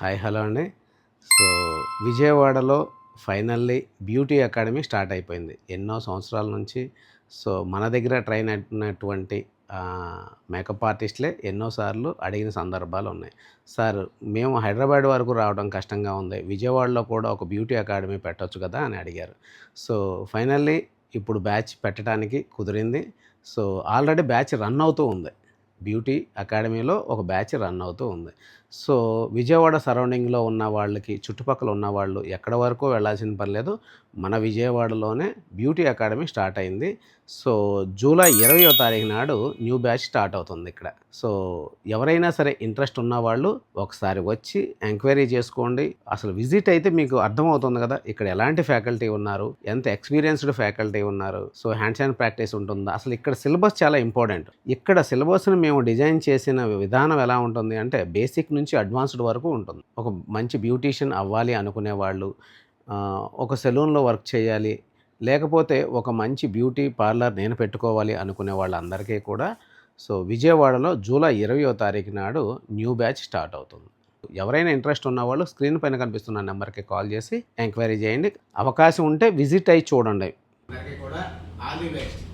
Hi hello అండి. So విజయవాడలో finally beauty academy start అయిపోయింది. ఎన్నో సంవత్సరాల నుంచి సో మన దగ్గర ట్రైన్ అయినటువంటి మేకప్ ఆర్టిస్టులే ఎన్నోసార్లు అడిగిన సందర్భాలు ఉన్నాయి. సార్ మేము హైదరాబాద్ వరకు రావడం కష్టంగా ఉంది, విజయవాడలో కూడా ఒక బ్యూటీ అకాడమీ పెట్టొచ్చు కదా అని అడిగారు. సో ఫైనల్లీ ఇప్పుడు బ్యాచ్ పెట్టడానికి కుదిరింది. సో ఆల్రెడీ బ్యాచ్ రన్ అవుతూ ఉంది. బ్యూటీ అకాడమీలో ఒక బ్యాచ్ రన్ అవుతూ ఉంది. సో విజయవాడ సరౌండింగ్లో ఉన్న వాళ్ళకి, చుట్టుపక్కల ఉన్న వాళ్ళు ఎక్కడ వరకు వెళ్ళాల్సిన పని లేదు. మన విజయవాడలోనే బ్యూటీ అకాడమీ స్టార్ట్ అయింది. సో జూలై 20వ తారీఖు నాడు న్యూ బ్యాచ్ స్టార్ట్ అవుతుంది ఇక్కడ. సో ఎవరైనా సరే ఇంట్రెస్ట్ ఉన్నవాళ్ళు ఒకసారి వచ్చి ఎంక్వైరీ చేసుకోండి. అసలు విజిట్ అయితే మీకు అర్థమవుతుంది కదా, ఇక్కడ ఎలాంటి ఫ్యాకల్టీ ఉన్నారు, ఎంత ఎక్స్పీరియన్స్డ్ ఫ్యాకల్టీ ఉన్నారు, సో హ్యాండ్స్ అండ్ ప్రాక్టీస్ ఉంటుందా, అసలు ఇక్కడ సిలబస్ చాలా ఇంపార్టెంట్. ఇక్కడ సిలబస్ని మేము డిజైన్ చేసిన విధానం ఎలా ఉంటుంది అంటే బేసిక్ నుంచి అడ్వాన్స్డ్ వరకు ఉంటుంది. ఒక మంచి బ్యూటీషియన్ అవ్వాలి అనుకునే వాళ్ళు, ఒక సెలూన్లో వర్క్ చేయాలి, లేకపోతే ఒక మంచి బ్యూటీ పార్లర్ నేను పెట్టుకోవాలి అనుకునే వాళ్ళందరికీ కూడా సో విజయవాడలో జూలై 20వ తారీఖు నాడు న్యూ బ్యాచ్ స్టార్ట్ అవుతుంది. ఎవరైనా ఇంట్రెస్ట్ ఉన్నవాళ్ళు స్క్రీన్ పైన కనిపిస్తున్న నెంబర్కి కాల్ చేసి ఎంక్వైరీ చేయండి. అవకాశం ఉంటే విజిట్ అయ్యి చూడండి. కూడా ఆల్ ది బెస్ట్.